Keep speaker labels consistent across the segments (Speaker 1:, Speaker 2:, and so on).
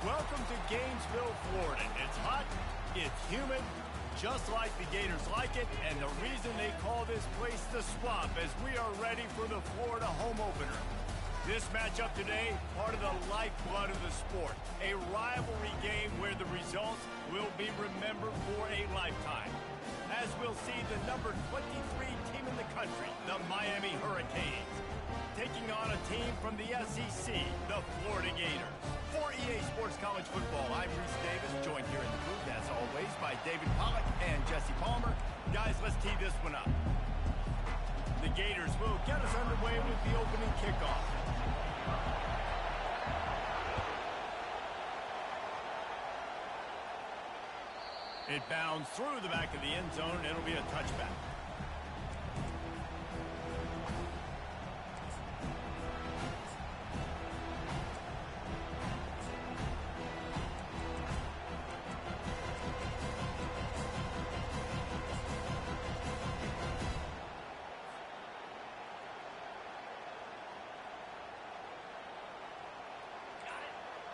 Speaker 1: Welcome to Gainesville, Florida. It's hot, it's humid, just like the Gators like it, and the reason they call this place the Swamp is we are ready for the Florida home opener. This matchup today, part of the lifeblood of the sport, a rivalry game where the results will be remembered for a lifetime. As we'll see the number 23 team in the country, the Miami Hurricanes, taking on a team from the SEC, the Florida Gators. For EA Sports College Football, I'm Reese Davis, joined here in the booth, as always, by David Pollack and Jesse Palmer. Guys, let's tee this one up. The Gators will get us underway with the opening kickoff. It bounds through the back of the end zone. It'll be a touchback.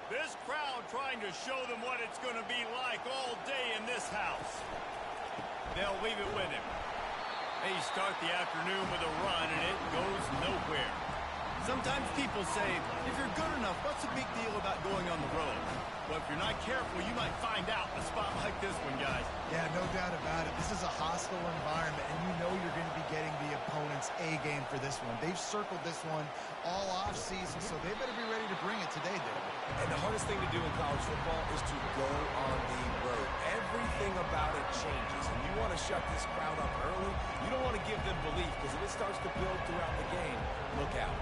Speaker 1: This crowd trying to show them what it's going to be like all day in this house. They'll leave it with him. They start the afternoon with a run, and it goes nowhere. Sometimes people say, if you're good enough, what's the big deal about going on the road? Well, if you're not careful, you might find out a spot like this one, guys.
Speaker 2: Yeah, no doubt about it. This is a hostile environment, and you know you're going to be getting the opponent's A game for this one. They've circled this one all off-season, so they better be ready to bring it today, David.
Speaker 3: And the hardest thing to do in college football is to go on the road. Everything about it changes, and you want to shut this crowd up early. You don't want to give them belief, because if it starts to build throughout the game, look out.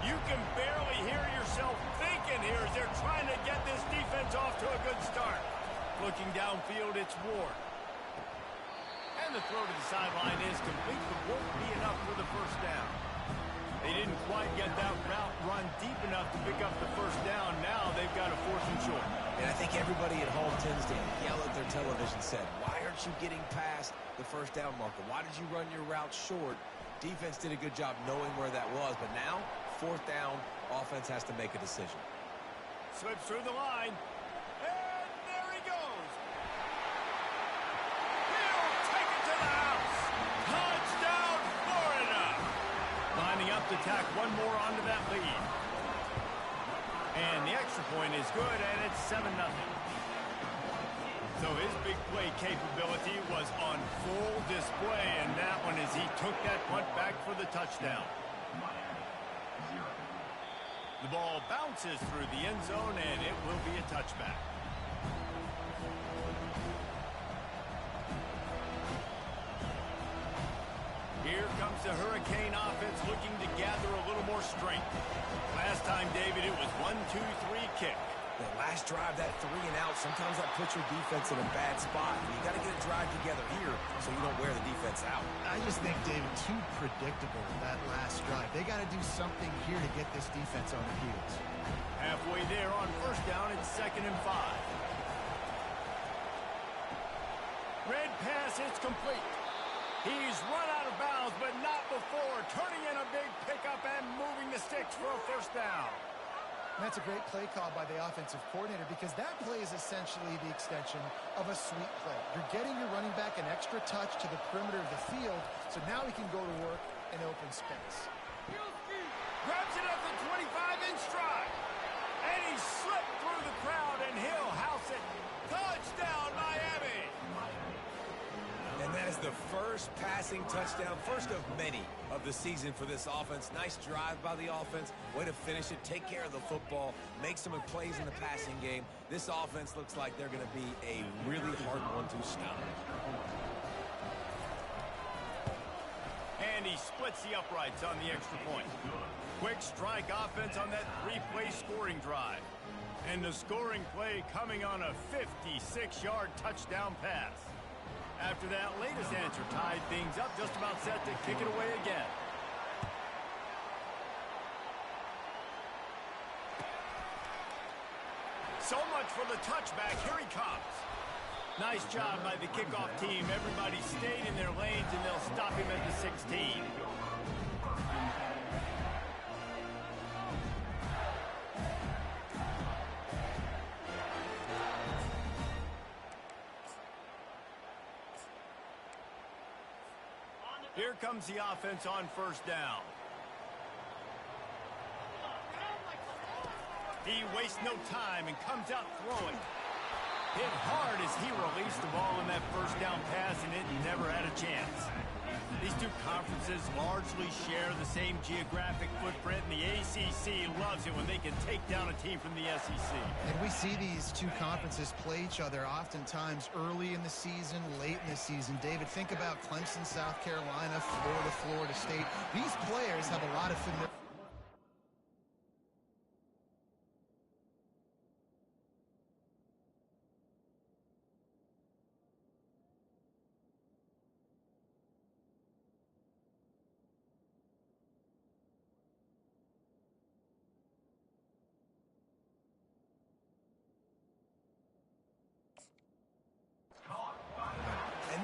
Speaker 1: You can barely hear yourself thinking here as they're trying to get this defense off to a good start. Looking downfield, it's Ward. And the throw to the sideline is complete, but won't be enough for the first down. They didn't quite get that route run deep enough to pick up the first down. Now they've got a 4th and short.
Speaker 3: And I think everybody at home tends to yell at their television set, why aren't you getting past the first down marker? Why did you run your route short? Defense did a good job knowing where that was, but now 4th down, offense has to make a decision.
Speaker 1: Slips through the line. And there he goes. He'll take it to the house. Touchdown, Florida. Lining up to tack one more onto that lead. And the extra point is good, and it's 7-0. So his big play capability was on full display, and that one as he took that punt back for the touchdown. The ball bounces through the end zone, and it will be a touchback. Here comes the Hurricane offense looking to gather a little more strength. Last time, David, it was 1-2-3 kick.
Speaker 3: The last drive, that 3 and out, sometimes that puts your defense in a bad spot. And you got to get a drive together here so you don't wear the defense out.
Speaker 2: I just think, David, too predictable that last drive. They got to do something here to get this defense on their heels.
Speaker 1: Halfway there on first down, it's 2nd and 5. Red pass, it's complete. He's run out of bounds, but not before. Turning in a big pickup and moving the sticks for a first down.
Speaker 2: That's a great play call by the offensive coordinator because that play is essentially the extension of a sweep play. You're getting your running back an extra touch to the perimeter of the field, so now he can go to work in open space.
Speaker 1: Grabs it up the 25 in stride. And he slipped through the crowd, and he'll house it. Touchdown, Miami!
Speaker 3: And that is the first passing touchdown, first of many of the season for this offense. Nice drive by the offense. Way to finish it, take care of the football, make some plays in the passing game. This offense looks like they're going to be a really hard one to stop.
Speaker 1: And he splits the uprights on the extra point. Quick strike offense on that 3-play scoring drive. And the scoring play coming on a 56-yard touchdown pass. After that latest answer tied things up, just about set to kick it away again. So much for the touchback. Here he comes. Nice job by the kickoff team. Everybody stayed in their lanes, and they'll stop him at the 16. Here comes the offense on first down. He wastes no time and comes out throwing. Hit hard as he released the ball in that first down pass, and it never had a chance. These two conferences largely share the same geographic footprint, and the ACC loves it when they can take down a team from the SEC.
Speaker 2: And we see these two conferences play each other oftentimes early in the season, late in the season. David, think about Clemson, South Carolina, Florida, Florida State. These players have a lot of familiarity.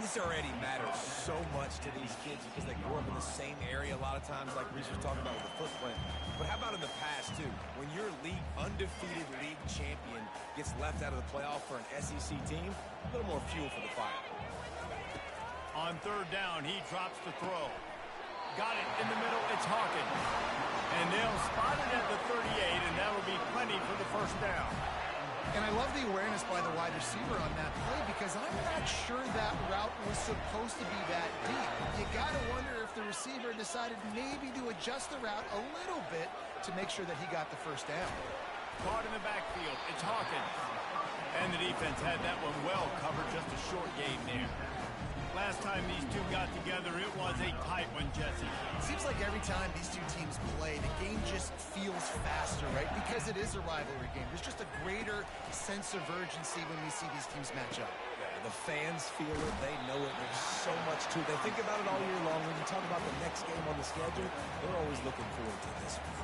Speaker 3: This already matters so much to these kids because they grew up in the same area a lot of times, like Reese was talking about with the footprint. But how about in the past, too? When your undefeated league champion gets left out of the playoff for an SEC team, a little more fuel for the fire.
Speaker 1: On third down, he drops the throw. Got it in the middle. It's Hawkins. And they'll spot it at the 38, and that'll be plenty for the first down.
Speaker 2: And I love the awareness by the wide receiver on that play because I'm not sure that route was supposed to be that deep. You got to wonder if the receiver decided maybe to adjust the route a little bit to make sure that he got the first down.
Speaker 1: Caught in the backfield. It's Hawkins. And the defense had that one well covered. Just a short gain there. Last time these two got together, it was a tight one, Jesse.
Speaker 2: It seems like every time these two teams play, the game just feels faster, right? Because it is a rivalry game. There's just a greater sense of urgency when we see these teams match up.
Speaker 3: Yeah, the fans feel it. They know it. There's so much to it. They think about it all year long. When you talk about the next game on the schedule, they're always looking forward to this one.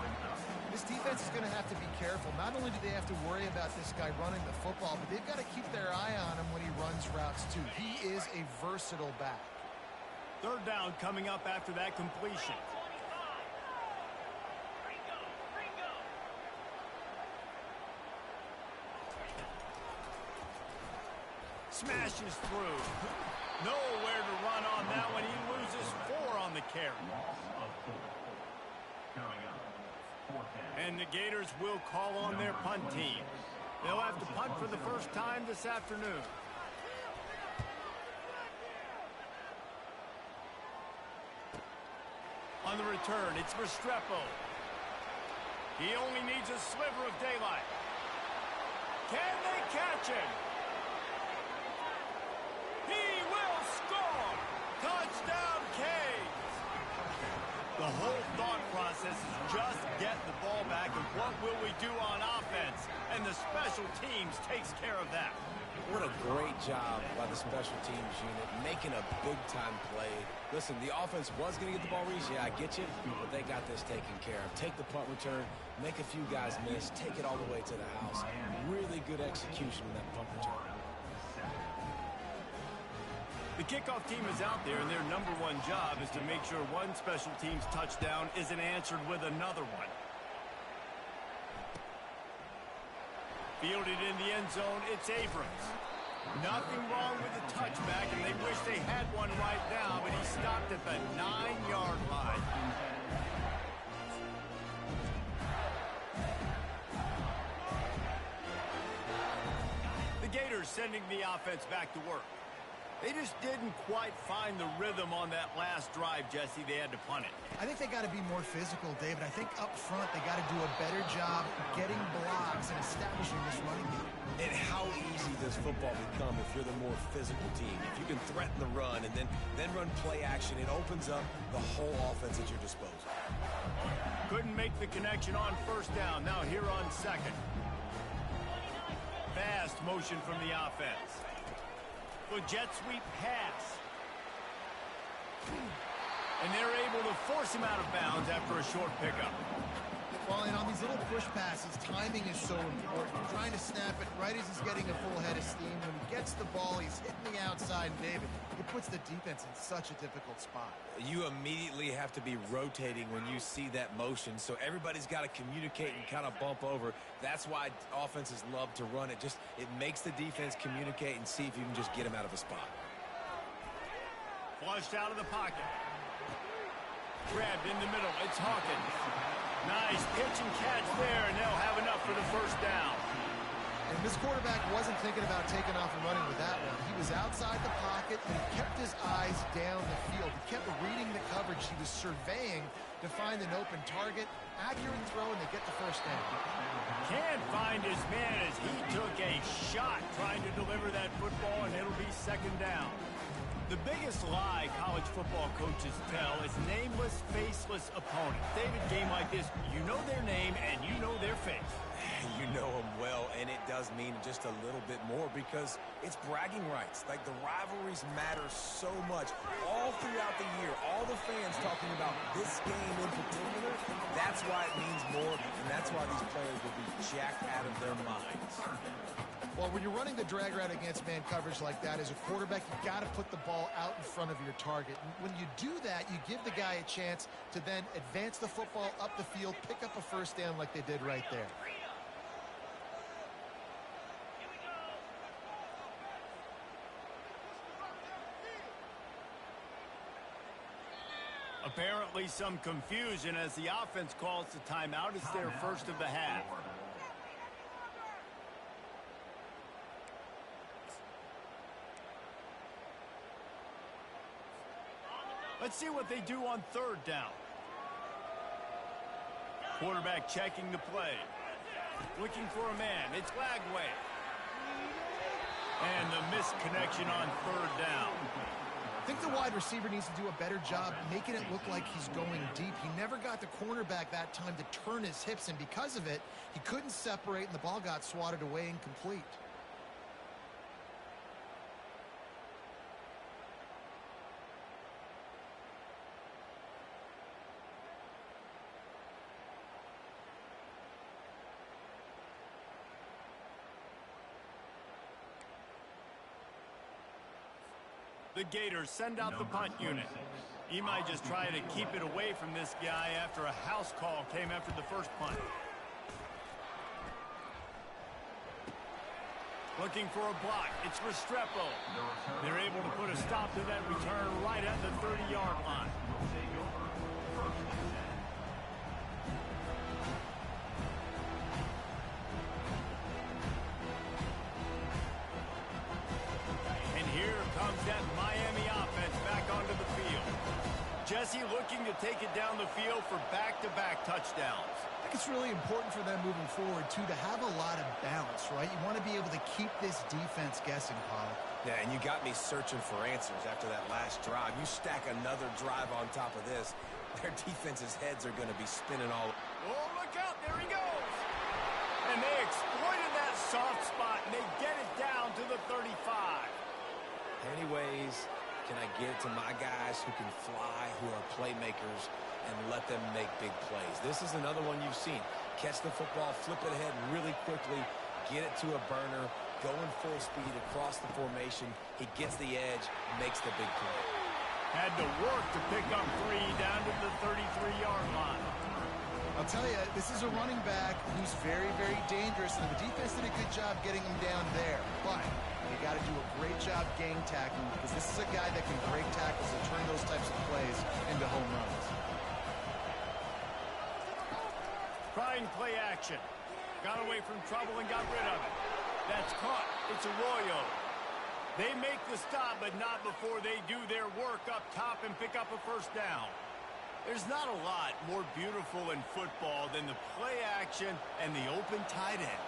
Speaker 2: This defense is going to have to be careful. Not only do they have to worry about this guy running the football, but they've got to keep their eye on him when he runs routes, too. He is a versatile back.
Speaker 1: Third down coming up after that completion. Smashes through. Nowhere to run on that one. He loses 4 on the carry. And the Gators will call on their punt team. They'll have to punt for the first time this afternoon. On the return, it's Restrepo. He only needs a sliver of daylight. Can they catch him? He will score! Touchdown, Canes! The whole thought process is just get the ball back, and what will we do on offense? And the special teams takes care of that.
Speaker 3: What a great job by the special teams unit, making a big-time play. Listen, the offense was going to get the ball, Reese. Yeah, I get you, but they got this taken care of. Take the punt return, make a few guys miss, take it all the way to the house. Really good execution in that punt return.
Speaker 1: The kickoff team is out there, and their number one job is to make sure one special teams touchdown isn't answered with another one. Fielded in the end zone, it's Abrams. Nothing wrong with the touchback, and they wish they had one right now, but he stopped at the 9-yard line. The Gators sending the offense back to work. They just didn't quite find the rhythm on that last drive, Jesse. They had to punt it.
Speaker 2: I think they got to be more physical, David. I think up front they got to do a better job getting blocks and establishing this running game.
Speaker 3: And how easy does football become if you're the more physical team? If you can threaten the run and then run play action, it opens up the whole offense at your disposal.
Speaker 1: Couldn't make the connection on first down. Now here on second. Fast motion from the offense. With jet sweep pass. And they're able to force him out of bounds after a short pickup.
Speaker 2: Well, and on these little push passes, timing is so important. You're trying to snap it right as he's getting a full head of steam. When he gets the ball, he's hitting the outside, and David, it puts the defense in such a difficult spot.
Speaker 3: You immediately have to be rotating when you see that motion, so everybody's got to communicate and kind of bump over. That's why offenses love to run it. It makes the defense communicate and see if you can just get him out of a spot.
Speaker 1: Flushed out of the pocket. grabbed in the middle. It's Hawkins. Nice pitch and catch there, and they'll have enough for the first down.
Speaker 2: And this quarterback wasn't thinking about taking off and running with that one. He was outside the pocket, and he kept his eyes down the field. He kept reading the coverage. He was surveying to find an open target. Accurate throw, and they get the first down.
Speaker 1: Can't find his man as he took a shot trying to deliver that football, and it'll be second down. The biggest lie college football coaches tell is nameless, faceless opponents. David, game like this, you know their name and you know their face.
Speaker 3: You know them well, and it does mean just a little bit more because it's bragging rights. Like, the rivalries matter so much. All throughout the year, all the fans talking about this game in particular, that's why it means more, and that's why these players will be jacked out of their minds.
Speaker 2: Well, when you're running the drag route against man coverage like that, as a quarterback, you got to put the ball out in front of your target. And when you do that, you give the guy a chance to then advance the football up the field, pick up a first down like they did right there.
Speaker 1: Apparently some confusion as the offense calls the timeout. It's their first of the half. Let's see what they do on third down. Quarterback checking the play. Looking for a man. It's Lagway. And the missed connection on third down.
Speaker 2: I think the wide receiver needs to do a better job making it look like he's going deep. He never got the cornerback that time to turn his hips, and because of it, he couldn't separate, and the ball got swatted away incomplete.
Speaker 1: The Gators send out the punt unit. He might just try to keep it away from this guy after a house call came after the first punt. Looking for a block. It's Restrepo. They're able to put a stop to that return right at the 30-yard line. That Miami offense back onto the field. Jesse looking to take it down the field for back-to-back touchdowns.
Speaker 2: I think it's really important for them moving forward, too, to have a lot of balance, right? You want to be able to keep this defense guessing, Paul.
Speaker 3: Yeah, and you got me searching for answers after that last drive. You stack another drive on top of this, their defense's heads are going to be spinning all.
Speaker 1: Oh, look out. There he goes. And they exploited that soft spot, and they get it down to the 35.
Speaker 3: Anyways, can I get it to my guys who can fly, who are playmakers, and let them make big plays? This is another one you've seen. Catch the football, flip it ahead really quickly, get it to a burner, going full speed across the formation. He gets the edge, makes the big play.
Speaker 1: Had to work to pick up 3 down to the 33-yard line.
Speaker 2: I'll tell you, this is a running back who's very, very dangerous, and the defense did a good job getting him down there. But you got to do a great job gang tackling because this is a guy that can break tackles and turn those types of plays into home runs.
Speaker 1: Trying play action. Got away from trouble and got rid of it. That's caught. It's Arroyo. They make the stop, but not before they do their work up top and pick up a first down. There's not a lot more beautiful in football than the play action and the open tight end.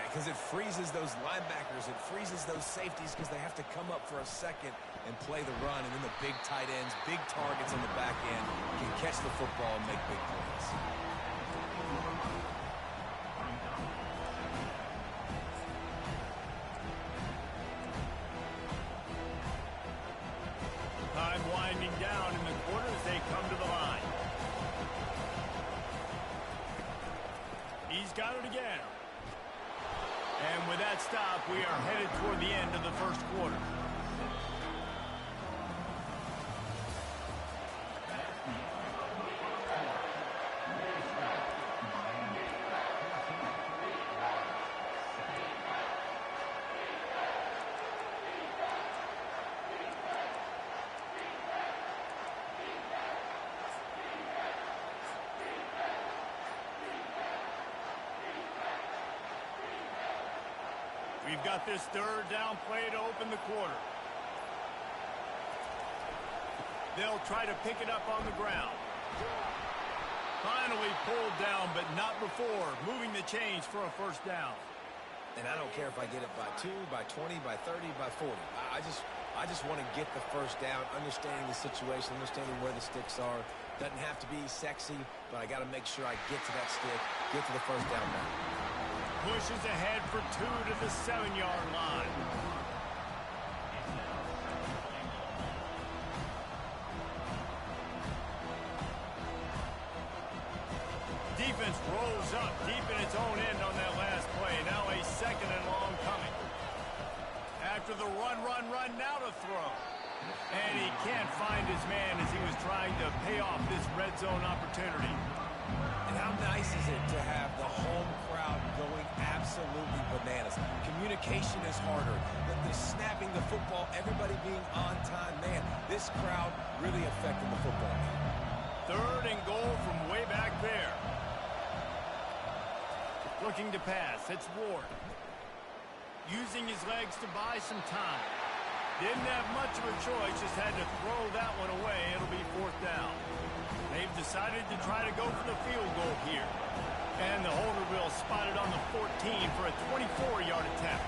Speaker 3: Because it freezes those linebackers, it freezes those safeties because they have to come up for a second and play the run, and then the big tight ends, big targets on the back end can catch the football and make big plays.
Speaker 1: Time winding down in the quarter as they come to the line. He's got it again. And with that stop, we are headed toward the end of the first quarter. We've got this third down play to open the quarter. They'll try to pick it up on the ground. Finally pulled down, but not before moving the chains for a first down.
Speaker 3: And I don't care if I get it by 2, by 20, by 30, by 40. I just want to get the first down, understanding the situation, understanding where the sticks are. Doesn't have to be sexy, but I got to make sure I get to that stick, get to the first down now.
Speaker 1: Pushes ahead for 2 to the 7-yard line. Defense rolls up deep in its own end on that last play. Now a second and long coming. After the run, now to throw. And he can't find his man as he was trying to pay off this red zone opportunity.
Speaker 3: And how nice is it to have the home crowd going absolutely bananas? Communication is harder. The snapping the football, everybody being on time. Man, this crowd really affecting the football.
Speaker 1: Third and goal from way back there. Looking to pass. It's Ward. Using his legs to buy some time. Didn't have much of a choice. Just had to throw that one away. It'll be fourth down. They've decided to try to go for the field goal here. And the holder will spot it on the 14 for a 24-yard attempt.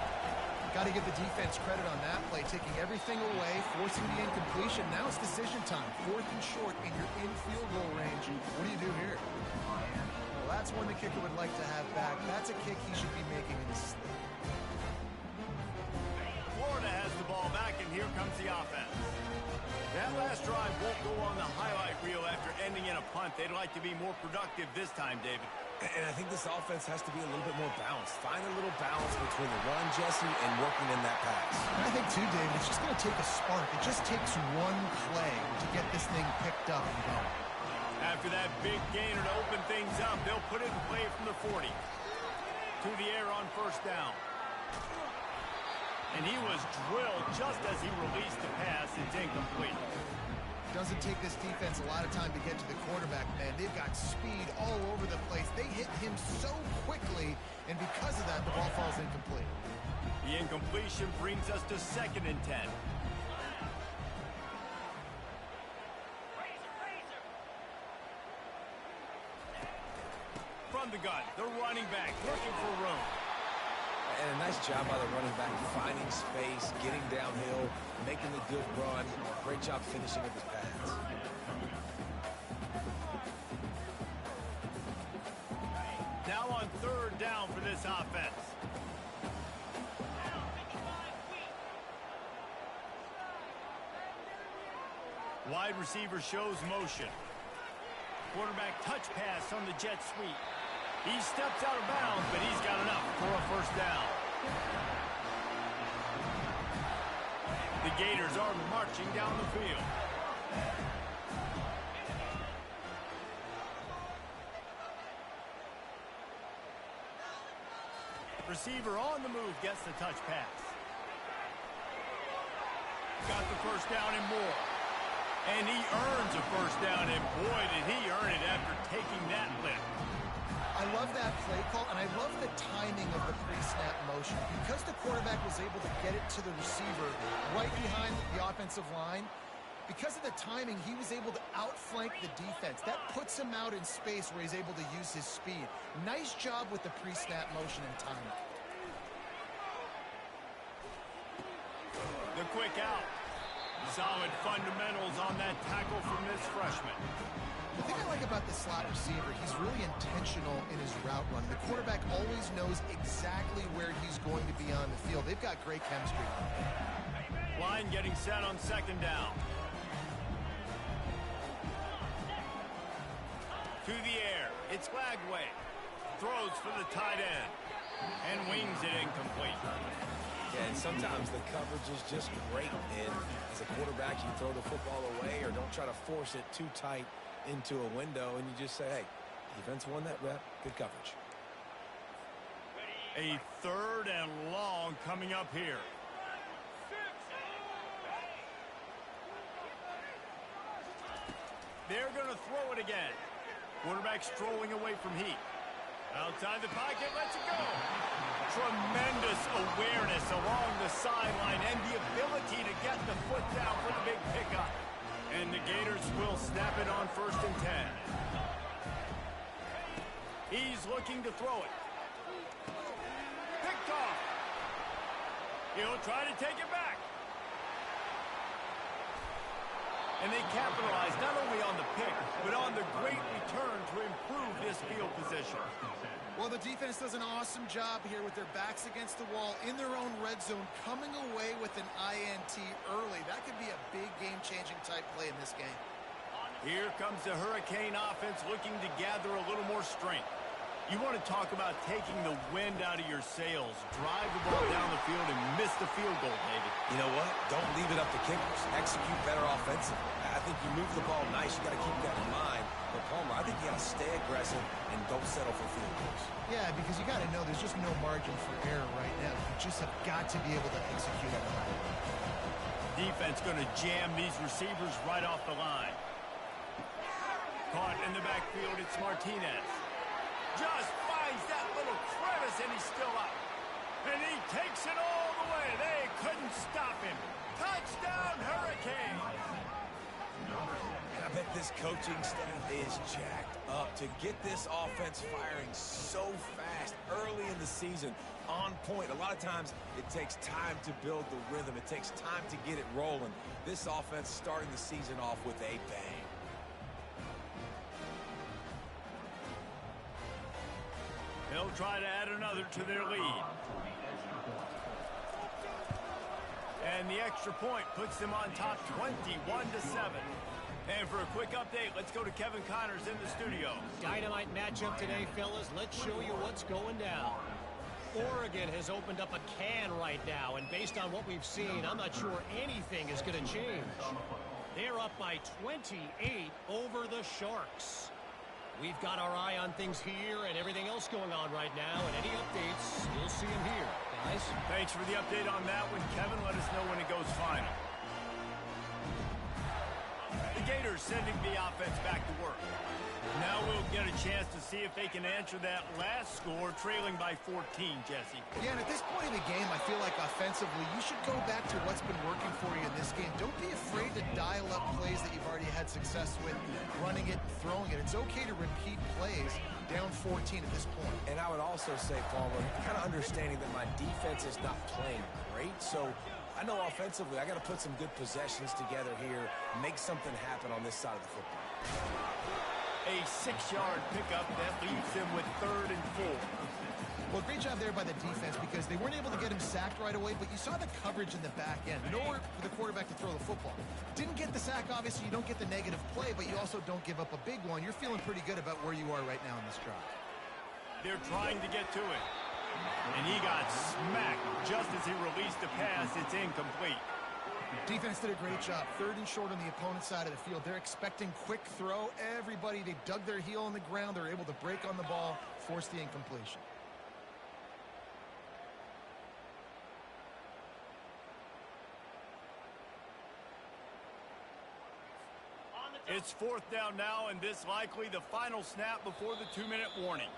Speaker 2: Got to give the defense credit on that play, taking everything away, forcing the incompletion. Now it's decision time. Fourth and short, and you're in field goal range. What do you do here? Well, that's one the kicker would like to have back. That's a kick he should be making in his sleep.
Speaker 1: Florida has the ball back, and here comes the offense. That last drive won't go on the highlight reel after ending in a punt. They'd like to be more productive this time, David.
Speaker 3: And I think this offense has to be a little bit more balanced. Find a little balance between the run, Jesse, and working in that pass.
Speaker 2: I think, too, David, it's just going to take a spark. It just takes one play to get this thing picked up and going.
Speaker 1: After that big gainer to open things up, they'll put it in play from the 40. To the air on first down. And he was drilled just as he released the pass. It's incomplete.
Speaker 2: Doesn't take this defense a lot of time to get to the quarterback, man. They've got speed all over the place. They hit him so quickly, and because of that, the ball falls incomplete.
Speaker 1: The incompletion brings us to 2nd and 10. From the gun, the running back looking for room.
Speaker 3: And a nice job by the running back, finding space, getting downhill, making the good run. Great job finishing with his pass.
Speaker 1: Now on third down for this offense. Wide receiver shows motion. Quarterback touch pass on the jet sweep. He steps out of bounds, but he's got enough for a first down. The Gators are marching down the field. Receiver on the move gets the touch pass. Got the first down and more. And he earns a first down, and boy, did he earn it after taking that lift.
Speaker 2: I love that play call, and I love the timing of the pre-snap motion. Because the quarterback was able to get it to the receiver right behind the offensive line, because of the timing, he was able to outflank the defense. That puts him out in space where he's able to use his speed. Nice job with the pre-snap motion and timing.
Speaker 1: The quick out. Solid fundamentals on that tackle from this freshman.
Speaker 2: The thing I like about the slot receiver, he's really intentional in his route run. The quarterback always knows exactly where he's going to be on the field. They've got great chemistry.
Speaker 1: Line getting set on second down. To the air. It's Lagway. Throws for the tight end. And wings it incomplete.
Speaker 3: Yeah, and sometimes the coverage is just great. And as a quarterback, you throw the football away or don't try to force it too tight into a window, and you just say, hey, defense won that rep, good coverage.
Speaker 1: A third and long coming up here. They're going to throw it again. Quarterback strolling away from Heat. Outside the pocket, lets it go. Tremendous tremendous awareness along the sideline and the ability to get the foot down for the big pickup. And the Gators will snap it on 1st and 10. He's looking to throw it. Picked off. He'll try to take it back. And they capitalize not only on the pick, but on the great return to improve this field position.
Speaker 2: Well, the defense does an awesome job here with their backs against the wall in their own red zone, coming away with an INT early. That could be a big game-changing type play in this game.
Speaker 1: Here comes the Hurricane offense looking to gather a little more strength. You want to talk about taking the wind out of your sails. Drive the ball down the field and miss the field goal, David.
Speaker 3: You know what? Don't leave it up to kickers. Execute better offensively. I think you move the ball nice. You got to keep that in mind. But Palmer, I think you got to stay aggressive and don't settle for field goals.
Speaker 2: Yeah, because you got to know there's just no margin for error right now. You just have got to be able to execute at a high level.
Speaker 1: Defense going to jam these receivers right off the line. Caught in the backfield, it's Martinez. Just finds that little crevice, and he's still up. And he takes it all the way. They couldn't stop him. Touchdown, Hurricane!
Speaker 3: I bet this coaching staff is jacked up to get this offense firing so fast early in the season. On point. A lot of times it takes time to build the rhythm. It takes time to get it rolling. This offense starting the season off with a bang.
Speaker 1: They'll try to add another to their lead. And the extra point puts them on top 21-7. And for a quick update, let's go to Kevin Connors in the studio.
Speaker 4: Dynamite matchup today, fellas. Let's show you what's going down. Oregon has opened up a can right now, and based on what we've seen, I'm not sure anything is going to change. They're up by 28 over the Sharks. We've got our eye on things here and everything else going on right now, and any updates, you'll see them here, guys.
Speaker 1: Thanks for the update on that one, Kevin. Let us know when it goes final. The Gators sending the offense back to work. Now we'll get a chance to see if they can answer that last score, trailing by 14, Jesse.
Speaker 2: Yeah, and at this point in the game, I feel like offensively, you should go back to what's been working for you in this game. Don't be afraid to dial up plays that you've already had success with, running it and throwing it. It's okay to repeat plays down 14 at this point.
Speaker 3: And I would also say, Palmer, kind of understanding that my defense is not playing great, so I know offensively I got to put some good possessions together here, make something happen on this side of the football.
Speaker 1: A 6-yard pickup that leaves them with 3rd and 4.
Speaker 2: Well, great job there by the defense because they weren't able to get him sacked right away, but you saw the coverage in the back end. Nowhere for the quarterback to throw the football. Didn't get the sack, obviously. You don't get the negative play, but you also don't give up a big one. You're feeling pretty good about where you are right now in this drive.
Speaker 1: They're trying to get to it. And he got smacked just as he released the pass. It's incomplete.
Speaker 2: Defense did a great job. 3rd and short on the opponent's side of the field. They're expecting quick throw. Everybody, they dug their heel on the ground. They're able to break on the ball, force the incompletion.
Speaker 1: It's 4th down now, and this likely the final snap before the 2-minute warning.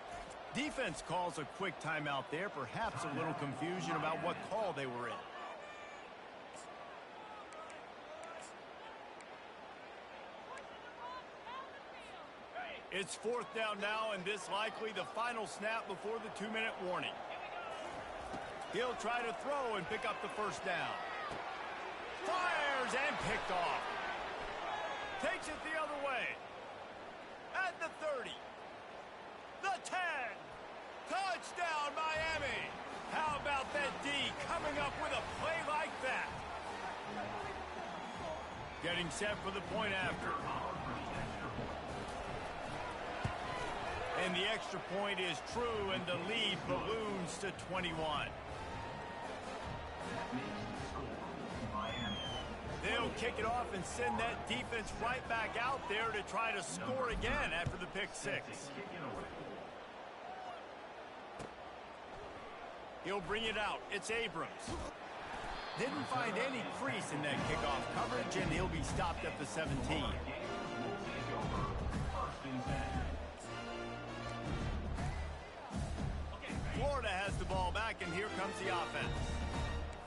Speaker 1: Defense calls a quick timeout there. Perhaps a little confusion about what call they were in. It's 4th down now, and this likely the final snap before the 2-minute warning. He'll try to throw and pick up the 1st down. Fires and picked off. Takes it the other way. At the 30. The 10. Touchdown, Miami. How about that D coming up with a play like that? Getting set for the point after. And the extra point is true, and the lead balloons to 21. They'll kick it off and send that defense right back out there to try to score again after the pick 6. He'll bring it out. It's Abrams. Didn't find any crease in that kickoff coverage, and he'll be stopped at the 17. Florida has the ball back, and here comes comes the offense.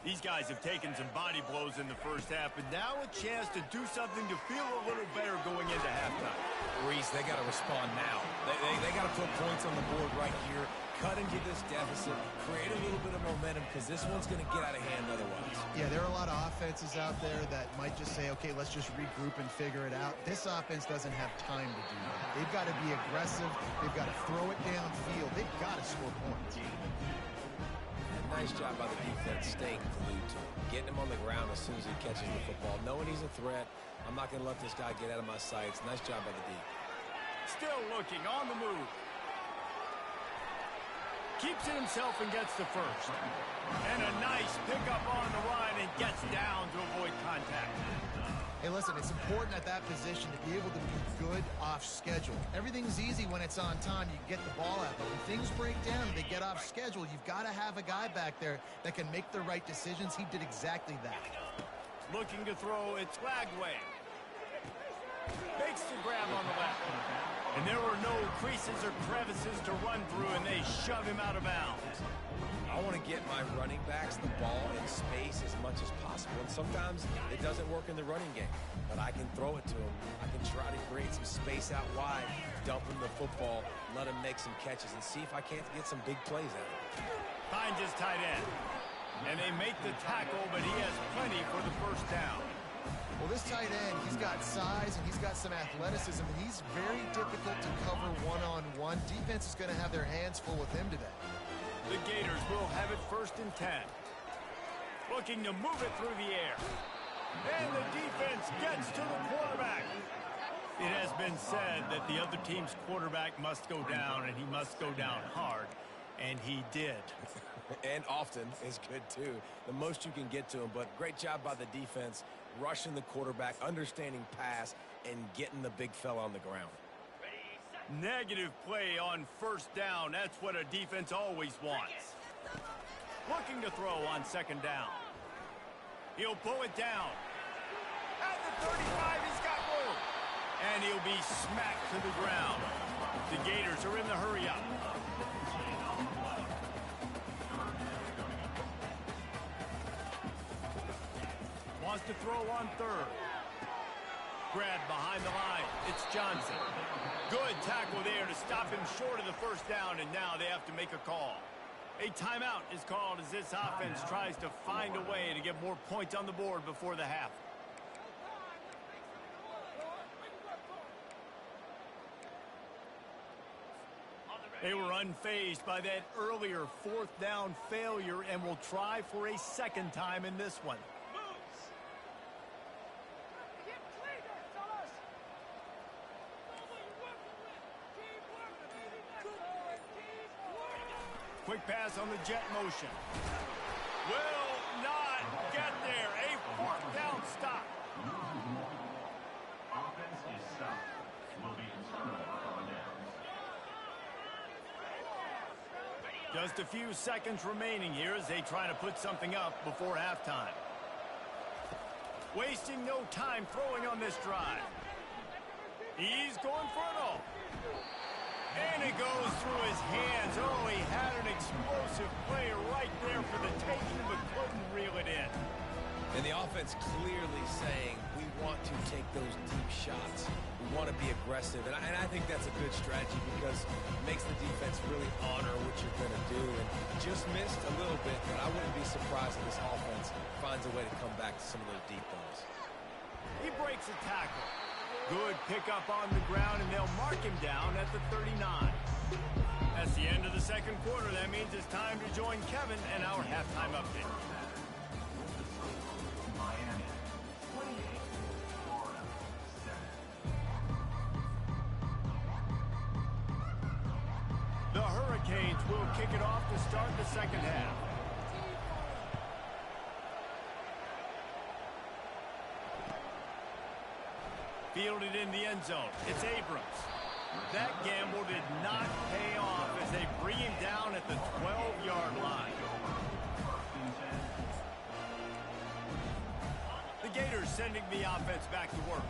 Speaker 1: These guys have taken some body blows in the first half, but now a chance to do something to feel a little better going into halftime.
Speaker 3: Reese, they got to respond now. They got to put points on the board right here, cut into this deficit, create a little bit of momentum, because this one's going to get out of hand otherwise.
Speaker 2: Yeah, there are a lot of offenses out there that might just say, okay, let's just regroup and figure it out. This offense doesn't have time to do that. They've got to be aggressive. They've got to throw it downfield. They've got to score points.
Speaker 3: Nice job by the defense staying glued to him, getting him on the ground as soon as he catches the football, knowing he's a threat. I'm not going to let this guy get out of my sights. Nice job by the D.
Speaker 1: Still looking, on the move. Keeps it himself and gets the first. And a nice pickup on the run and gets down to avoid contact.
Speaker 2: Hey, listen, it's important at that position to be able to be good off schedule. Everything's easy when it's on time. You can get the ball out. But when things break down and they get off schedule, you've got to have a guy back there that can make the right decisions. He did exactly that.
Speaker 1: Looking to throw, it's Lagway. Makes the grab on the left. And there were no creases or crevices to run through, and they shove him out of bounds.
Speaker 3: I want to get my running backs the ball in space as much as possible, and sometimes it doesn't work in the running game, but I can throw it to him. I can try to create some space out wide, dump him the football, let him make some catches, and see if I can't get some big plays out of him.
Speaker 1: Finds his tight end, and they make the tackle, but he has plenty for the first down.
Speaker 2: Well, this tight end, he's got size and he's got some athleticism, and he's very difficult to cover one-on-one. Defense is going to have their hands full with him today.
Speaker 1: The Gators will have it 1st and 10. Looking to move it through the air. And the defense gets to the quarterback. It has been said that the other team's quarterback must go down, and he must go down hard. And he did.
Speaker 3: And often is good, too. The most you can get to him, but great job by the defense, rushing the quarterback, understanding pass, and getting the big fella on the ground.
Speaker 1: Negative play on 1st down. That's what a defense always wants. Looking to throw on 2nd down. He'll pull it down. At the 35, he's got room. And he'll be smacked to the ground. The Gators are in the hurry-up. Wants to throw on 3rd. Grab behind the line. It's Johnson. Good tackle there to stop him short of the 1st down, and now they have to make a call. A timeout is called as this offense tries to find a way to get more points on the board before the half. They were unfazed by that earlier 4th down failure and will try for a 2nd time in this one. Quick pass on the jet motion. Will not get there. A 4th down stop.
Speaker 5: Offense is stopped. Will be returned on downs.
Speaker 1: Just a few seconds remaining here as they try to put something up before halftime. Wasting no time throwing on this drive. He's going for it all. And it goes through his hands. Oh, he had an explosive player right there for the taking, but couldn't reel it in.
Speaker 3: And the offense clearly saying, we want to take those deep shots. We want to be aggressive. And I think that's a good strategy because it makes the defense really honor what you're going to do. And just missed a little bit, but I wouldn't be surprised if this offense finds a way to come back to some of those deep balls.
Speaker 1: He breaks a tackle. Good pickup on the ground, and they'll mark him down at the 39. That's the end of the 2nd quarter. That means it's time to join Kevin and our halftime update.
Speaker 5: Miami, 28, Florida, 7.
Speaker 1: The Hurricanes will kick it off to start the 2nd half. Fielded in the end zone. It's Abrams. That gamble did not pay off as they bring him down at the 12-yard line. The Gators sending the offense back to work.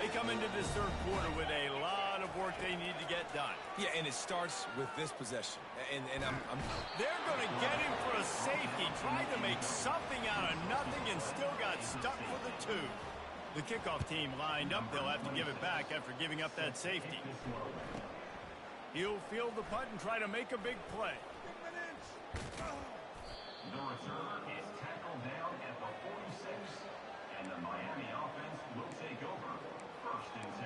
Speaker 1: They come into this 3rd quarter with a lot of work they need to get done.
Speaker 3: Yeah, and it starts with this possession. And I'm
Speaker 1: They're going to get him for a tried to make something out of nothing and still got stuck for the 2. The kickoff team lined up. They'll have to give it back after giving up that safety. He'll field the punt and try to make a big play.
Speaker 5: The return is tackled down at the 46, and the Miami offense will take over. 1st and 10.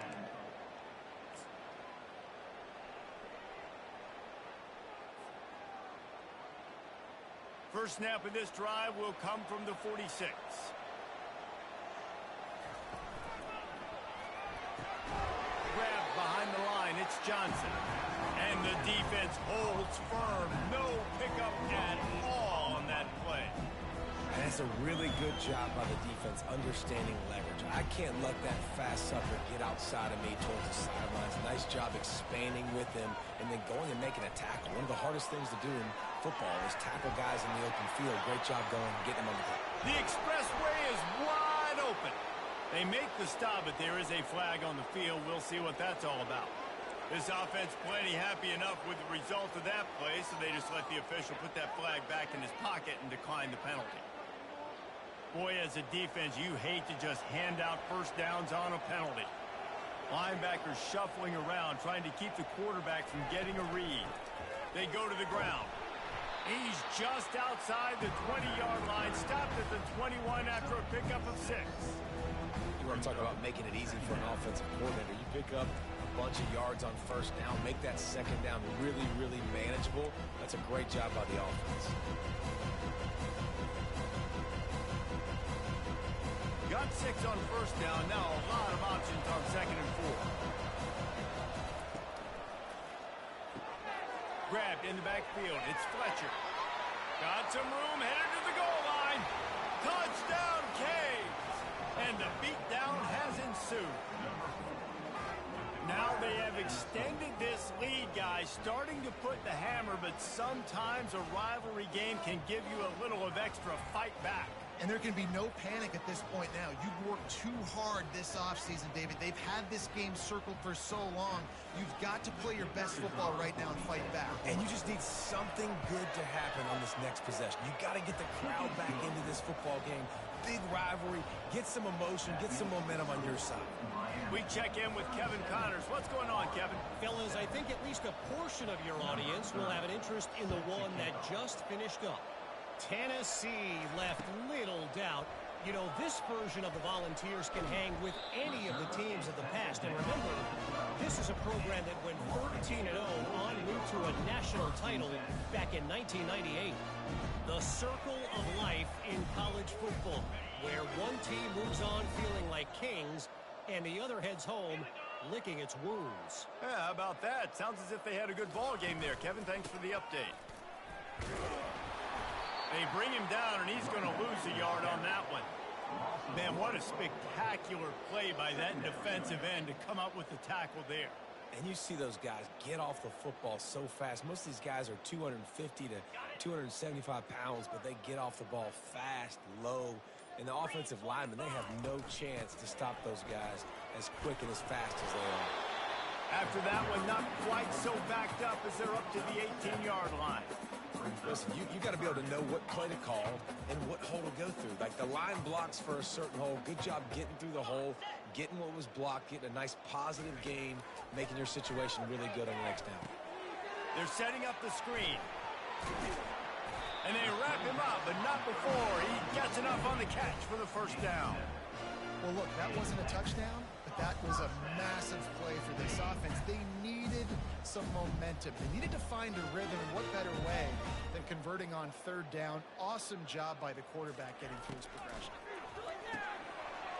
Speaker 1: First snap of this drive will come from the 46. Grabbed behind the line, it's Johnson. And the defense holds firm. No pickup at all on that play.
Speaker 3: And that's a really good job by the defense understanding leverage. I can't let that fast sucker get outside of me towards the sidelines. Nice job expanding with him and then going and making a tackle. One of the hardest things to do in football is tackle guys in the open field. Great job going and getting them on the ground.
Speaker 1: The expressway is wide open. They make the stop, but there is a flag on the field. We'll see what that's all about. This offense plenty happy enough with the result of that play, so they just let the official put that flag back in his pocket and decline the penalty. Boy, as a defense, you hate to just hand out first downs on a penalty. Linebackers shuffling around, trying to keep the quarterback from getting a read. They go to the ground. He's just outside the 20-yard line, stopped at the 21 after a pickup of 6.
Speaker 3: You want to talk about making it easy for an offensive coordinator. You pick up a bunch of yards on first down, make that second down really, really manageable. That's a great job by the offense.
Speaker 1: Got 6 on first down. Now a lot of options on 2nd and 4. Grabbed in the backfield. It's Fletcher. Got some room, headed to the goal line. Touchdown, Canes! And the beatdown has ensued. Now they have extended this lead, guys, starting to put the hammer, but sometimes a rivalry game can give you a little of extra fight back.
Speaker 2: And there can be no panic at this point now. You've worked too hard this offseason, David. They've had this game circled for so long. You've got to play your best football right now and fight back.
Speaker 3: And you just need something good to happen on this next possession. You got to get the crowd back into this football game. Big rivalry. Get some emotion. Get some momentum on your side.
Speaker 1: We check in with Kevin Connors. What's going on, Kevin?
Speaker 4: Fellas, I think at least a portion of your audience will have an interest in the one that just finished up. Tennessee left little doubt. You know, this version of the Volunteers can hang with any of the teams of the past. And remember, this is a program that went 13-0 en route to a national title back in 1998. The circle of life in college football, where one team moves on feeling like kings and the other heads home licking its wounds.
Speaker 1: Yeah, how about that? Sounds as if they had a good ball game there. Kevin, thanks for the update. They bring him down, and he's going to lose a yard on that one. Man, what a spectacular play by that defensive end to come up with the tackle there.
Speaker 3: And you see those guys get off the football so fast. Most of these guys are 250 to 275 pounds, but they get off the ball fast, low. And the offensive linemen, they have no chance to stop those guys as quick and as fast as they are.
Speaker 1: After that one, not quite so backed up as they're up to the 18-yard line.
Speaker 3: Listen, you got to be able to know what play to call and what hole to go through. Like the line blocks for a certain hole. Good job getting through the hole, getting what was blocked, getting a nice positive gain, making your situation really good on the next down.
Speaker 1: They're setting up the screen. And they wrap him up, but not before he gets enough on the catch for the first down.
Speaker 2: Well, look, that wasn't a touchdown, but that was a massive play for this offense. They needed some momentum. They needed to find a rhythm, and what better way than converting on 3rd down. Awesome job by the quarterback getting through his progression.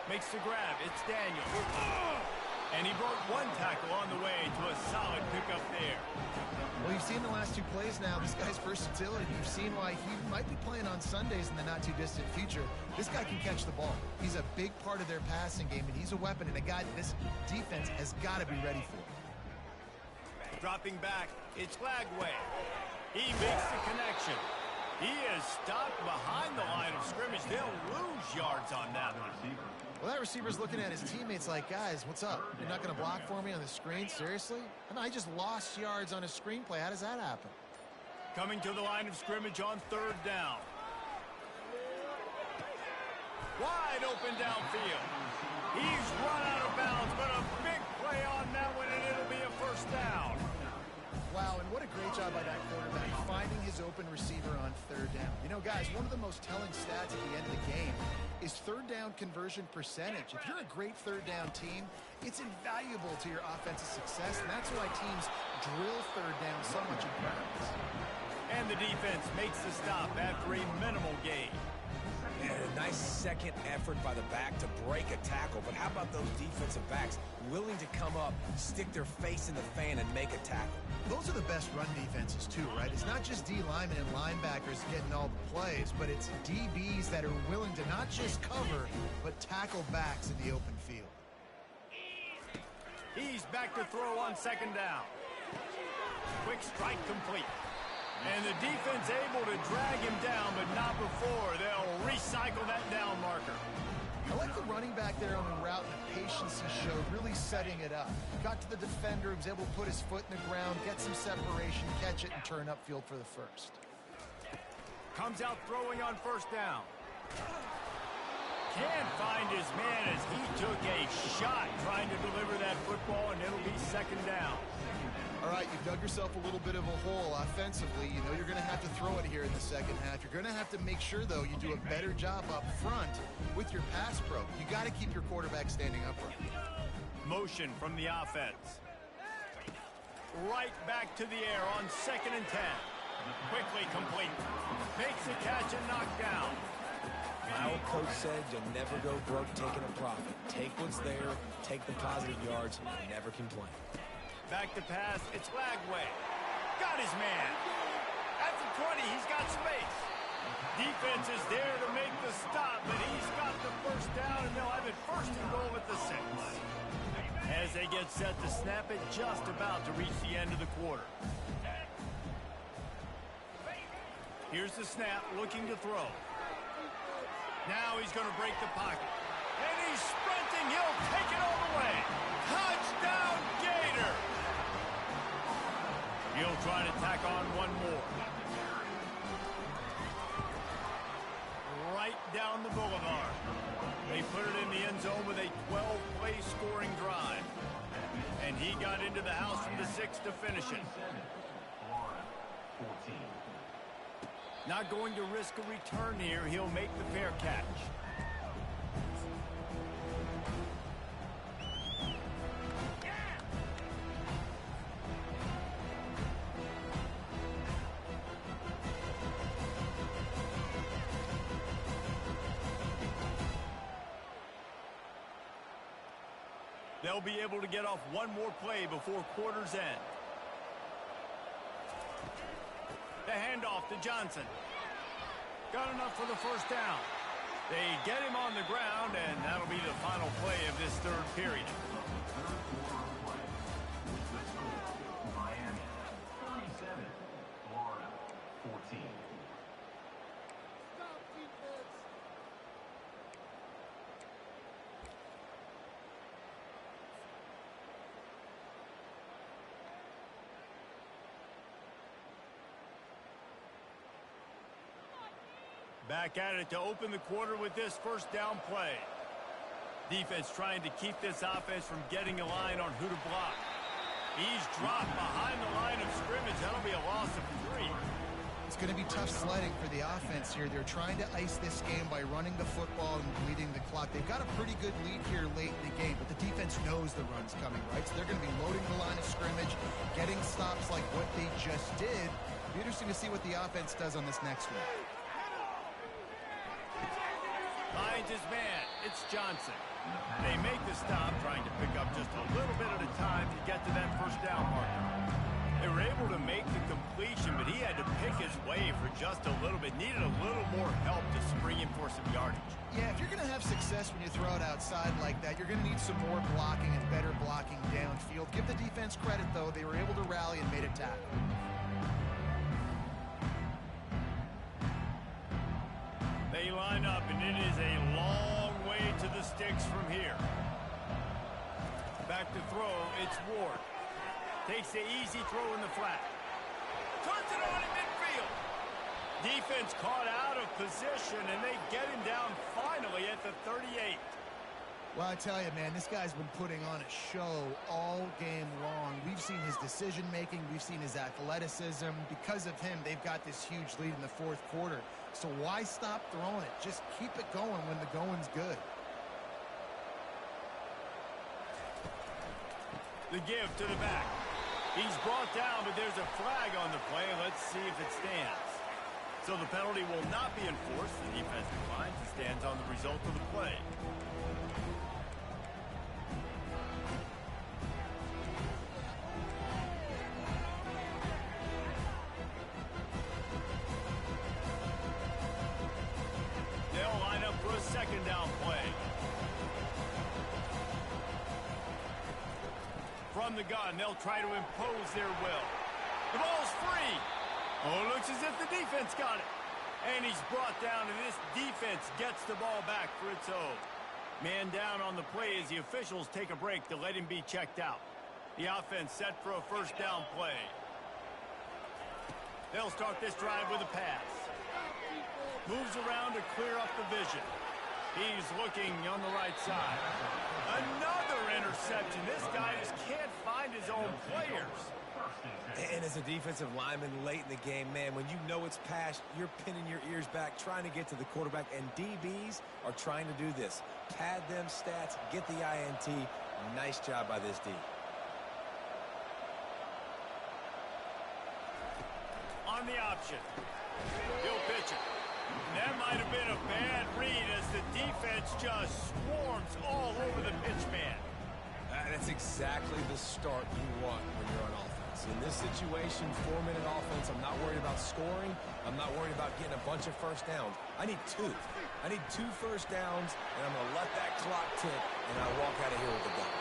Speaker 1: Makes the grab. It's Daniel. And he broke one tackle on the way to a solid pickup there.
Speaker 2: Well, you've seen the last 2 plays now. This guy's versatility. You've seen why he might be playing on Sundays in the not-too-distant future. This guy can catch the ball. He's a big part of their passing game, and he's a weapon and a guy that this defense has got to be ready for.
Speaker 1: Dropping back, it's Lagway. He makes the connection. He is stopped behind the line of scrimmage. They'll lose yards on that one.
Speaker 2: Well, that receiver's looking at his teammates like, guys, what's up? You're not going to block for me on the screen? Seriously? And I just lost yards on a screenplay. How does that happen?
Speaker 1: Coming to the line of scrimmage on 3rd down. Wide open downfield. He's run out of bounds, but a big play on that one, and it'll be a first down.
Speaker 2: Wow, and what a great job by that quarterback, finding his open receiver on third down. You know, guys, one of the most telling stats at the end of the game is third down conversion percentage. If you're a great third down team, it's invaluable to your offensive success, and that's why teams drill third down so much in practice.
Speaker 1: And the defense makes the stop after a minimal gain.
Speaker 3: And a nice second effort by the back to break a tackle. But how about those defensive backs willing to come up, stick their face in the fan, and make a tackle?
Speaker 2: Those are the best run defenses, too, right? It's not just D linemen and linebackers getting all the plays, but it's DBs that are willing to not just cover, but tackle backs in the open field.
Speaker 1: He's back to throw on second down. Quick strike complete. And the defense able to drag him down, but not before. They'll recycle that down marker.
Speaker 2: I like the running back there on the route and the patience he showed, really setting it up. Got to the defender, was able to put his foot in the ground, get some separation, catch it, and turn upfield for the first.
Speaker 1: Comes out throwing on first down. Can't find his man as he took a shot trying to deliver that football, and it'll be second down.
Speaker 2: All right, you've dug yourself a little bit of a hole offensively. You know you're going to have to throw it here in the second half. You're going to have to make sure, though, you do a better job up front with your pass pro. You got to keep your quarterback standing upright.
Speaker 1: Motion from the offense. Right back to the air on 2nd and 10. Quickly complete. Makes the catch and knocked down.
Speaker 3: My old coach said you'll never go broke taking a profit. Take what's there, take the positive yards, and never complain.
Speaker 1: Back to pass, it's Lagway. Got his man. At the 20, he's got space. Defense is there to make the stop, but he's got the first down, and they'll have it first and goal at the 6. As they get set to snap it, just about to reach the end of the quarter. Here's the snap, looking to throw. Now he's going to break the pocket. And he's sprinting. He'll take it all the way. Touchdown, Gator! He'll try to tack on one more. Right down the boulevard. They put it in the end zone with a 12-play scoring drive. And he got into the house from the 6 to finish it. Not going to risk a return here. He'll make the fair catch. They'll be able to get off one more play before quarter's end. The handoff to Johnson. Got enough for the first down. They get him on the ground, and that'll be the final play of this third period.
Speaker 5: Miami 37, Florida 14.
Speaker 1: Back at it to open the quarter with this first down play. Defense trying to keep this offense from getting a line on who to block. He's dropped behind the line of scrimmage. That'll be a loss of 3.
Speaker 2: It's going to be tough sledding for the offense here. They're trying to ice this game by running the football and bleeding the clock. They've got a pretty good lead here late in the game, but the defense knows the run's coming, right? So they're going to be loading the line of scrimmage, getting stops like what they just did. It'll be interesting to see what the offense does on this next one.
Speaker 1: Finds his man. It's Johnson. They make the stop, trying to pick up just a little bit at a time to get to that first down marker. They were able to make the completion, but he had to pick his way for just a little bit. Needed a little more help to spring him for some yardage.
Speaker 2: Yeah, if you're going to have success when you throw it outside like that, you're going to need some more blocking and better blocking downfield. Give the defense credit, though. They were able to rally and made a tackle.
Speaker 1: They line up, and it is a long way to the sticks from here. Back to throw, it's Ward. Takes the easy throw in the flat. Turns it on in midfield. Defense caught out of position, and they get him down finally finally at the 38.
Speaker 2: Well, I tell you, man, this guy's been putting on a show all game long. We've seen his decision-making. We've seen his athleticism. Because of him, they've got this huge lead in the fourth quarter. So why stop throwing it? Just keep it going when the going's good.
Speaker 1: The give to the back. He's brought down, but there's a flag on the play. Let's see if it stands. So the penalty will not be enforced. The defense declines and stands on the result of the play. They'll line up for a second down play. From the gun, they'll try to impose their will. The ball's free. Oh, looks as if the defense got it. And he's brought down, and this defense gets the ball back for its own. Man down on the play as the officials take a break to let him be checked out. The offense set for a first down play. They'll start this drive with a pass. Moves around to clear up the vision. He's looking on the right side. Another interception. This guy just can't find his own players.
Speaker 3: And as a defensive lineman late in the game, man, when you know it's pass, you're pinning your ears back, trying to get to the quarterback, and DBs are trying to do this. Pad them stats, get the INT. Nice job by this D.
Speaker 1: On the option. He'll pitch it. That might have been a bad read as the defense just swarms all over the pitch man.
Speaker 3: That's exactly the start you want when you're on offense. In this situation, 4-minute offense, I'm not worried about scoring. I'm not worried about getting a bunch of first downs. I need 2. I need 2 first downs, and I'm going to let that clock tick, and I walk out of here with the gun.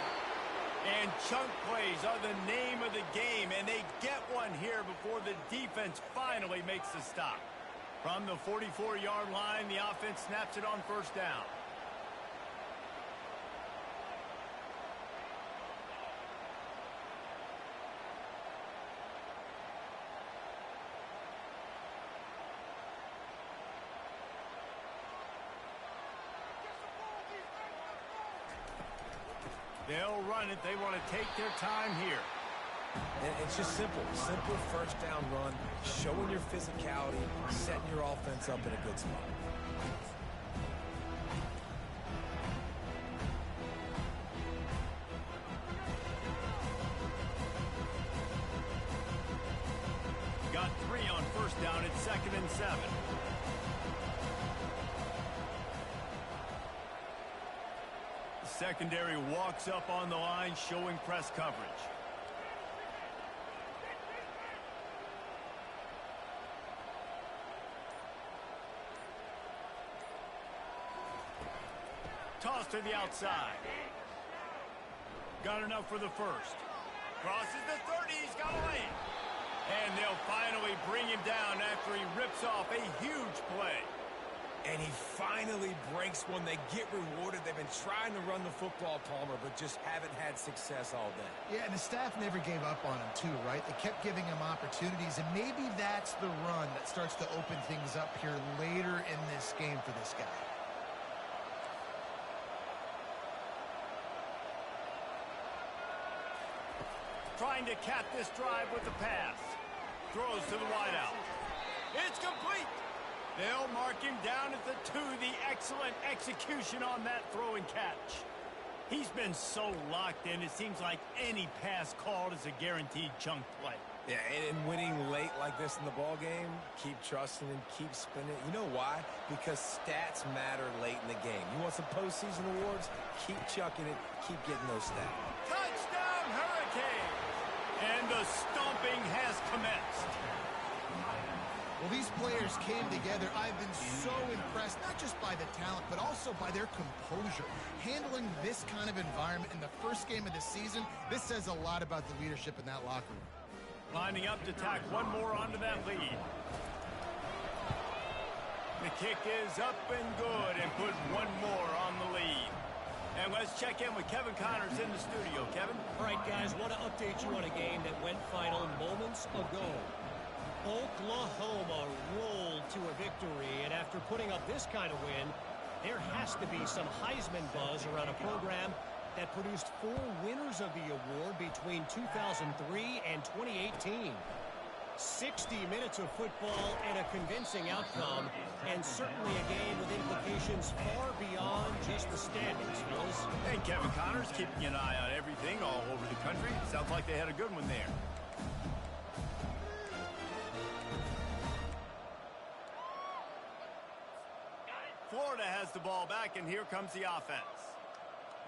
Speaker 1: And chunk plays are the name of the game, and they get one here before the defense finally makes the stop. From the 44-yard line, the offense snaps it on first down. They'll run it. They want to take their time here.
Speaker 3: And it's just simple. Simple first down run, showing your physicality, setting your offense up in a good spot.
Speaker 1: Got 3 on first down. It's 2nd and 7. The secondary walks up on the line, showing press coverage. Toss to the outside. Got enough for the first. Crosses the 30. He's got a lane. And they'll finally bring him down after he rips off a huge play.
Speaker 3: And he finally breaks one. They get rewarded. They've been trying to run the football, Palmer, but just haven't had success all day.
Speaker 2: Yeah, and the staff never gave up on him, too, right? They kept giving him opportunities, and maybe that's the run that starts to open things up here later in this game for this guy.
Speaker 1: Trying to cap this drive with the pass. Throws to the wideout. It's complete. They'll mark him down at the 2. The excellent execution on that throw and catch. He's been so locked in, it seems like any pass called is a guaranteed chunk play.
Speaker 3: Yeah, and winning late like this in the ball game, keep trusting and keep spinning. You know why? Because stats matter late in the game. You want some postseason awards? Keep chucking it. Keep getting those stats.
Speaker 1: Touchdown, Hurricane! And the stomping has commenced.
Speaker 2: Well, these players came together. I've been so impressed, not just by the talent, but also by their composure. Handling this kind of environment in the first game of the season, this says a lot about the leadership in that locker room.
Speaker 1: Lining up to tack one more onto that lead. The kick is up and good, and put one more on the lead. And let's check in with Kevin Connors in the studio. Kevin?
Speaker 4: All right, guys, want to update you on a game that went final moments ago. Oklahoma rolled to a victory, and after putting up this kind of win, There has to be some Heisman buzz around a program that produced 4 winners of the award between 2003 and 2018. 60 minutes of football and a convincing outcome, and certainly a game with implications far beyond just the standings, fellas.
Speaker 1: And Kevin Connors keeping an eye on everything all over the country. Sounds like they had a good one there. Florida has the ball back, and here comes the offense.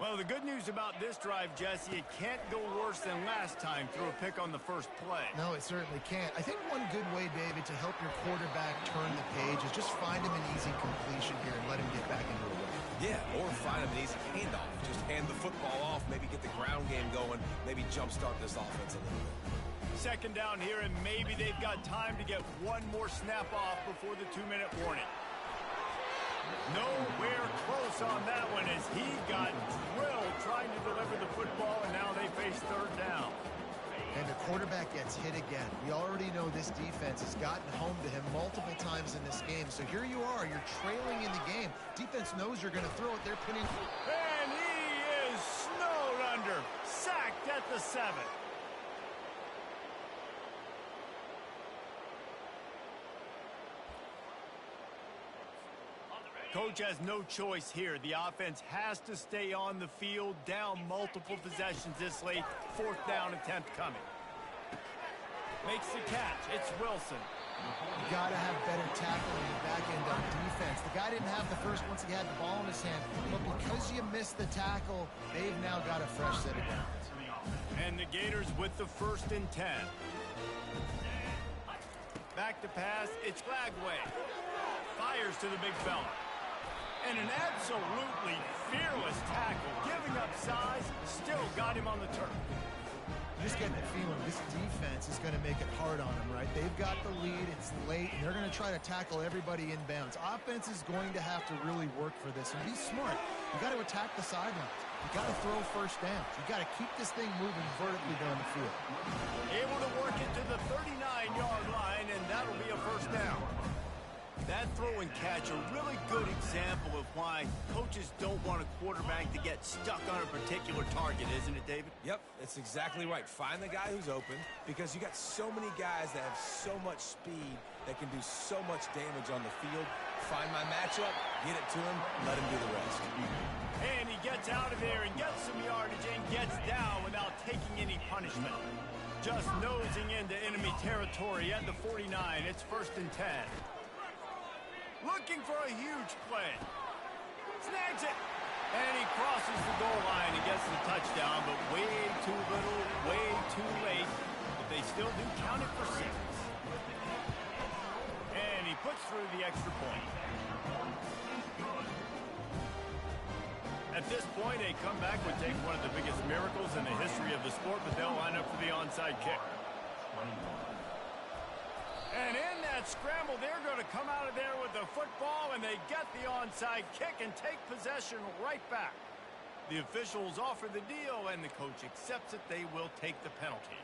Speaker 1: Well, the good news about this drive, Jesse, it can't go worse than last time through a pick on the first play.
Speaker 2: No, it certainly can't. I think one good way, David, to help your quarterback turn the page is just find him an easy completion here and let him get back into a rhythm.
Speaker 3: Yeah, or find him an easy handoff. Just hand the football off, maybe get the ground game going, maybe jumpstart this offense a little bit.
Speaker 1: Second down here, and maybe they've got time to get one more snap off before the 2-minute warning. Nowhere close on that one as he got drilled trying to deliver the football, and now they face third down.
Speaker 2: And the quarterback gets hit again. We already know this defense has gotten home to him multiple times in this game. So here you are, you're trailing in the game. Defense knows you're going to throw it. They're putting...
Speaker 1: And he is snowed under, sacked at the 7. Coach has no choice here. The offense has to stay on the field, down multiple possessions this late. 4th down attempt coming. Makes the catch. It's Wilson.
Speaker 2: You got to have better tackling in the back end of defense. The guy didn't have the first once he had the ball in his hand, but because you missed the tackle, they've now got a fresh set of downs.
Speaker 1: And the Gators with the 1st and 10. Back to pass. It's Flagway. Fires to the big fella. And an absolutely fearless tackle, giving up size, still got him on the turf.
Speaker 2: Just getting the feeling this defense is going to make it hard on them, right? They've got the lead, it's late, and they're going to try to tackle everybody in bounds. Offense is going to have to really work for this and be smart. You got to attack the sidelines. You got to throw first downs. You got to keep this thing moving vertically down the field.
Speaker 1: Able to work it to the 39-yard line, and that'll be a first down. That throw and catch, a really good example of why coaches don't want a quarterback to get stuck on a particular target, isn't it, David?
Speaker 3: Yep, that's exactly right. Find the guy who's open because you got so many guys that have so much speed that can do so much damage on the field. Find my matchup, get it to him, let him do the rest.
Speaker 1: And he gets out of there and gets some yardage and gets down without taking any punishment. Just nosing into enemy territory at the 49. It's 1st and 10. Looking for a huge play. Snags it. And he crosses the goal line and gets the touchdown, but way too little, way too late. But they still do count it for 6. And he puts through the extra point. At this point, a comeback would take one of the biggest miracles in the history of the sport, but they'll line up for the onside kick. And in that scramble, they're going to come out of there with the football, and they get the onside kick and take possession right back. The officials offer the deal, and the coach accepts it. They will take the penalty.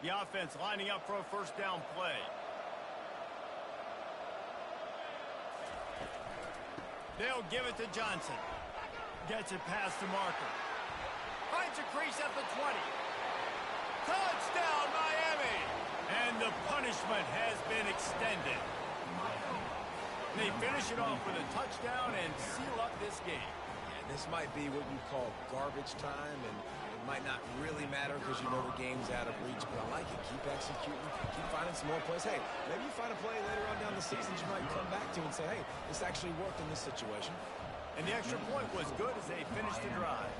Speaker 1: The offense lining up for a first down play. They'll give it to Johnson. Gets it past the marker. Finds a crease at the 20. Touchdown, Miami! And the punishment has been extended. They finish it off with a touchdown and seal up this game.
Speaker 3: Yeah, this might be what you call garbage time, and it might not really matter because you know the game's out of reach, but I like it. Keep executing, keep finding some more plays. Hey, maybe you find a play later on down the season you might come back to and say, hey, this actually worked in this situation.
Speaker 1: And the extra point was good as they finished the drive.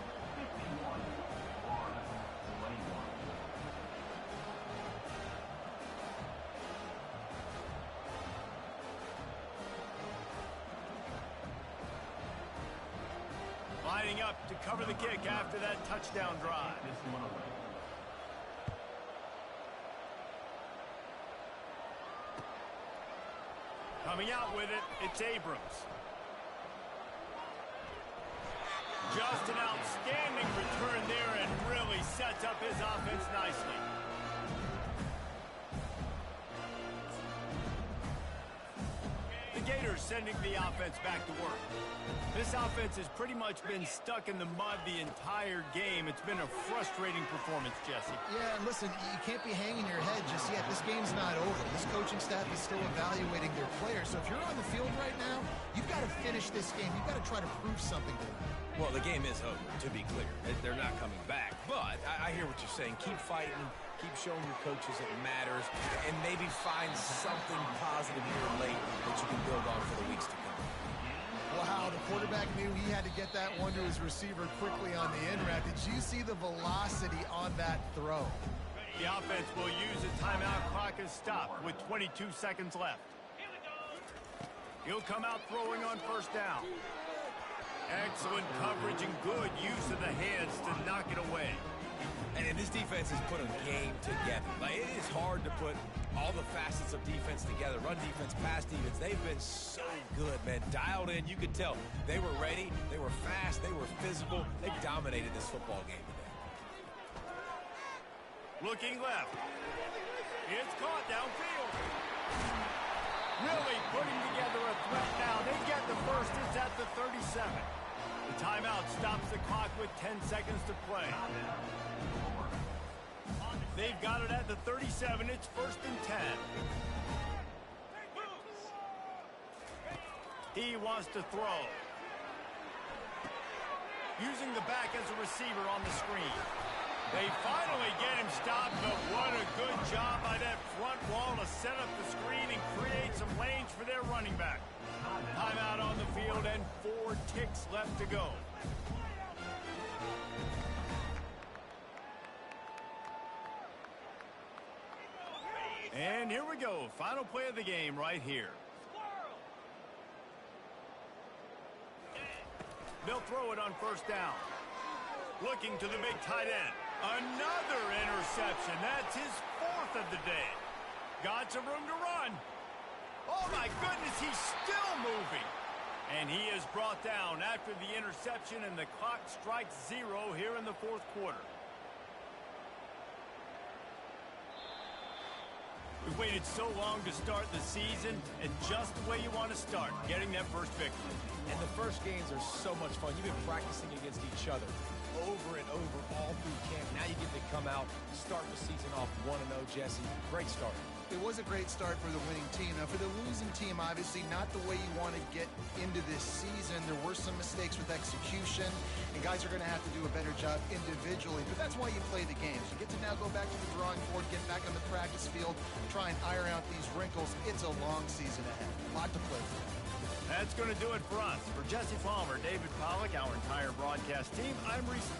Speaker 1: Lining up to cover the kick after that touchdown drive. Coming out with it, it's Abrams. Just an outstanding return there and really sets up his offense nicely. the Gators sending the offense back to work. This offense has pretty much been stuck in the mud the entire game. It's been a frustrating performance, Jesse.
Speaker 2: Yeah, and listen, you can't be hanging your head just yet. This game's not over. This coaching staff is still evaluating their players. So if you're on the field right now, you've got to finish this game. You've got to try to prove something to them.
Speaker 3: Well, the game is over, to be clear. They're not coming back. But I hear what you're saying. Keep fighting. Keep showing your coaches it matters. And maybe find something positive here late that you can build on for the weeks to come.
Speaker 2: Wow, the quarterback knew he had to get that one to his receiver quickly on the in route. Did you see the velocity on that throw?
Speaker 1: The offense will use a timeout. Clock is stopped with 22 seconds left. He'll come out throwing on first down. Excellent coverage and good use of the hands to knock it away.
Speaker 3: And this defense has put a game together. Like, it is hard to put all the facets of defense together. Run defense, pass defense. They've been so good, man. Dialed in. You could tell they were ready. They were fast. They were physical. They dominated this football game today.
Speaker 1: Looking left. It's caught downfield. Really putting together a threat now. They get the first. It's at the 37. The timeout stops the clock with 10 seconds to play. They've got it at the 37. It's 1st and 10. He wants to throw. Using the back as a receiver on the screen. They finally get him stopped, but what a good job by that front wall to set up the screen and create some lanes for their running back. Timeout on the field and 4 ticks left to go. And here we go. Final play of the game right here. They'll throw it on first down. Looking to the big tight end. Another interception. That's his 4th of the day. Got some room to run. Oh, my goodness, he's still moving. And he is brought down after the interception, and the clock strikes 0 here in the 4th quarter. We've waited so long to start the season, and just the way you want to start, getting that first victory.
Speaker 3: And the first games are so much fun. You've been practicing against each other over and over all through camp. Now you get to come out, start the season off 1-0, Jesse. Great start.
Speaker 2: It was a great start for the winning team. Now, for the losing team, obviously not the way you want to get into this season. There were some mistakes with execution, and guys are going to have to do a better job individually. But that's why you play the games. You get to now go back to the drawing board, get back on the practice field, try and iron out these wrinkles. It's a long season ahead. A lot to play for.
Speaker 1: That's going to do it for us. For Jesse Palmer, David Pollack, our entire broadcast team, I'm Reese